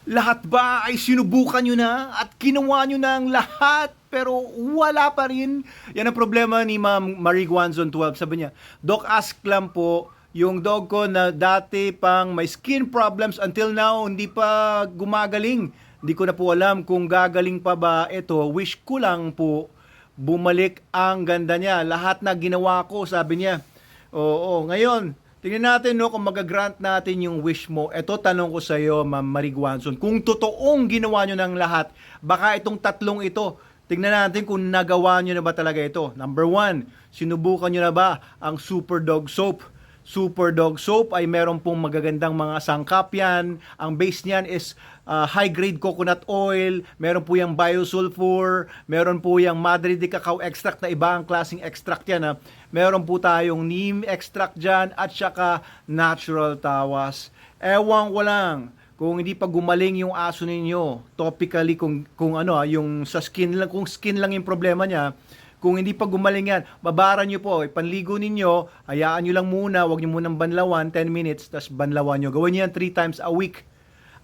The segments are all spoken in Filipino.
Lahat ba ay sinubukan nyo na at ginawa nyo na ang lahat pero wala pa rin? Yan ang problema ni Ma'am Marie Guanzon 12. Sabi niya, Doc, ask lang po, yung dog ko na dati pang may skin problems until now, hindi pa gumagaling. Hindi ko na po alam kung gagaling pa ba ito. Wish ko lang po bumalik ang ganda niya. Lahat na ginawa ko, sabi niya. Oo, ngayon, tingnan natin no kung magagrant natin yung wish mo. Ito tanong ko sa iyo, Ma'am Marie Guanzon, kung totoong ginawa nyo ng lahat, baka itong tatlong ito, tingnan natin kung nagawa nyo na ba talaga ito. Number 1, sinubukan nyo na ba ang Super Dog Soap? Super Dog Soap ay meron pong magagandang mga sangkap yan. Ang base niyan is high-grade coconut oil, meron po yung biosulfur, meron po yung Madre de Cacao extract na iba ang klaseng extract yan. Ha? Meron po tayong neem extract dyan at saka natural tawas. Ewan ko lang kung hindi pa gumaling yung aso ninyo topically kung ano yung sa skin lang, kung skin lang yung problema niya. Kung hindi pa gumaling yan, babara nyo po, ipanligo ninyo, hayaan nyo lang muna, huwag nyo munang banlawan, 10 minutes, tapos banlawan nyo. Gawin nyo yan 3 times a week.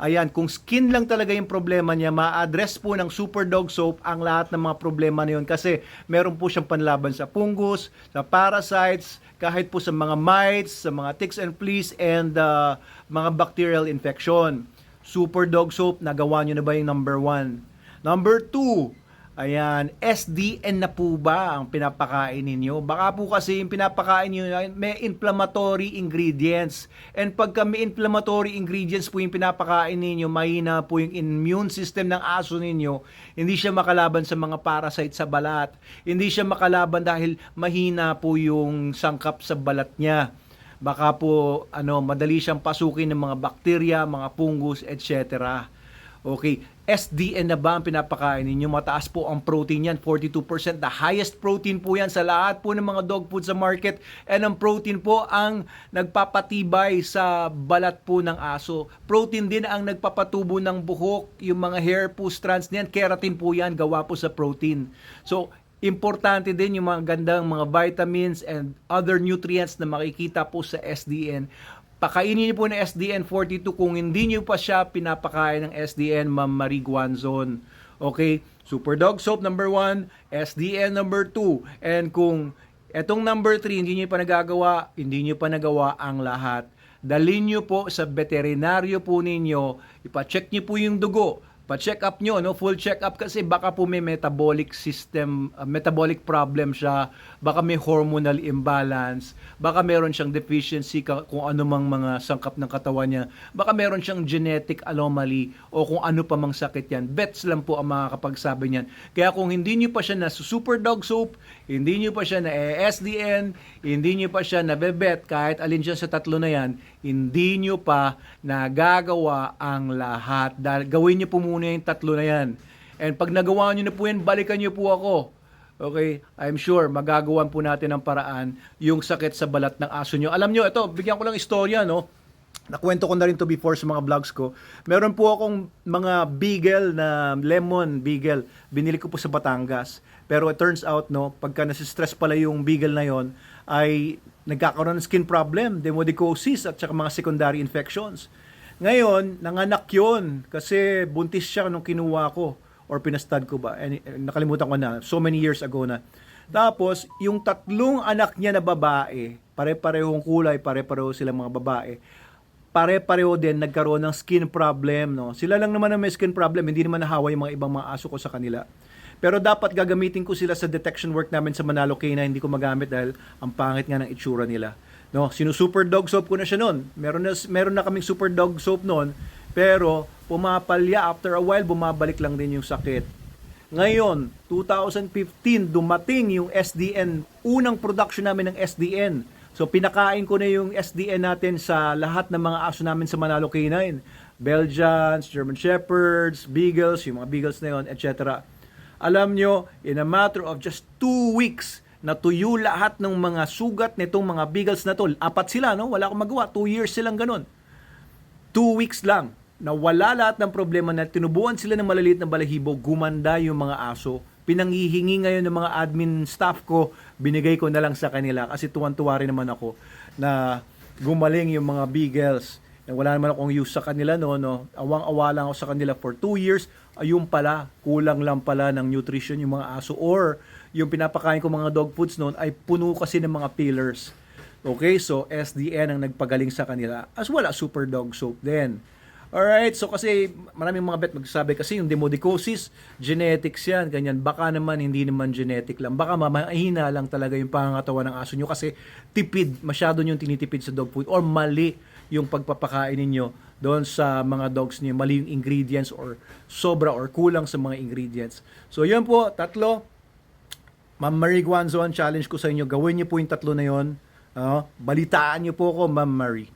Ayan, kung skin lang talaga yung problema niya, ma-address po ng Super Dog Soap ang lahat ng mga problema na yun kasi meron po siyang panlaban sa fungus, sa parasites, kahit po sa mga mites, sa mga ticks and fleas, and mga bacterial infection. Super Dog Soap, nagawa nyo na ba yung number 1? Number 2, ayan, SDN na po ba ang pinapakain ninyo? Baka po kasi yung pinapakain niyo may inflammatory ingredients. And pagka may inflammatory ingredients po yung pinapakain ninyo, mahina po yung immune system ng aso ninyo. Hindi siya makalaban sa mga parasite sa balat. Hindi siya makalaban dahil mahina po yung sangkap sa balat niya. Baka po madali siyang pasukin ng mga bakterya, mga fungus, etc. Okay, SDN na ba ang pinapakain ninyo? Mataas po ang protein yan, 42%. The highest protein po yan sa lahat po ng mga dog food sa market. And ang protein po ang nagpapatibay sa balat po ng aso. Protein din ang nagpapatubo ng buhok. Yung mga hair po strands niyan, keratin po yan, gawa po sa protein. So, importante din yung mga gandang mga vitamins and other nutrients na makikita po sa SDN. Pakainin niyo po ng SDN 42 kung hindi niyo pa siya pinapakain ng SDN, Ma'am Marie Guanzon. Okay? Super Dog Soap number 1, SDN number 2. And kung etong number 3 hindi niyo pa nagagawa, hindi niyo pa nagawa ang lahat. Dalhin niyo po sa veterinaryo po ninyo, ipa-check niyo po yung dugo. Pa-check up nyo, full check up kasi baka po may metabolic system, metabolic problem siya, baka may hormonal imbalance, baka meron siyang deficiency kung ano mang mga sangkap ng katawan niya, baka meron siyang genetic anomaly o kung ano pa mang sakit yan. Vets lang po ang makakapagsabi niyan. Kaya kung hindi niyo pa siya na Super Dog Soap, hindi niyo pa siya na SDN, hindi niyo pa siya na bebet, kahit alin siya sa tatlo na yan, hindi niyo pa nagagawa ang lahat. Gawin niyo po muna yung tatlo na yan. And pag nagawa niyo na po yan, balikan niyo po ako. Okay? I'm sure magagawan po natin ang paraan yung sakit sa balat ng aso niyo. Alam niyo, ito, bigyan ko lang istorya, no? Nakwento ko na rin to before sa mga vlogs ko. Meron po akong mga beagle na lemon beagle. Binili ko po sa Batangas. Pero it turns out, no, pagka nasistress pala yung beagle na yon, ay nagkakaroon ng skin problem, demodicosis at saka mga secondary infections. Ngayon, nanganak yun kasi buntis siya nung kinuha ko or pinastad ko ba. Nakalimutan ko na. So many years ago na. Tapos, yung tatlong anak niya na babae, pare-parehong kulay, pare-pareho silang mga babae, pare-pareho din nagkaroon ng skin problem. No? Sila lang naman ang may skin problem, hindi naman nahawa yung mga ibang mga aso ko sa kanila. Pero dapat gagamitin ko sila sa detection work namin sa Manalo K na hindi ko magamit dahil ang pangit nga ng itsura nila. No, Super Dog Soap ko na siya noon. Meron na kaming Super Dog Soap noon, pero pumapalya after a while bumabalik lang din yung sakit. Ngayon, 2015 dumating yung SDN, unang production namin ng SDN. So pinakain ko na yung SDN natin sa lahat ng mga aso namin sa Manalo K9. Belgians, German Shepherds, Beagles, yung mga Beagles na yun, etc. Alam nyo, in a matter of just 2 weeks, natuyo lahat ng mga sugat nitong mga beagles na to. 4 sila, no? Wala akong magawa. 2 years silang ganun. 2 weeks lang. Nawala lahat ng problema na tinubuan sila ng maliliit na balahibo, gumanda yung mga aso. Pinanghihingi ngayon ng mga admin staff ko, binigay ko na lang sa kanila kasi tuwan-tuwa rin naman ako na gumaling yung mga beagles. Wala naman akong use sa kanila no. Awang-awa lang ako sa kanila for 2 years. Ayun pala, kulang lang pala ng nutrition yung mga aso or yung pinapakain ko mga dog foods noon ay puno kasi ng mga pillars. Okay, so SDN ang nagpagaling sa kanila as well as Super Dog Soap din. Alright, so kasi maraming mga vet magsasabi kasi yung demodicosis, genetics yan, ganyan. Baka naman, hindi naman genetic lang. Baka mahina lang talaga yung pangangatawan ng aso nyo kasi tipid, masyado yung tinitipid sa dog food or mali yung pagpapakain ninyo doon sa mga dogs niyo. Mali yung ingredients or sobra or kulang sa mga ingredients. So yun po, tatlo. Ma'am Marie Guanzo, ang challenge ko sa inyo, gawin niyo po yung tatlo na yun. Balitaan niyo po ako, Ma'am Marie.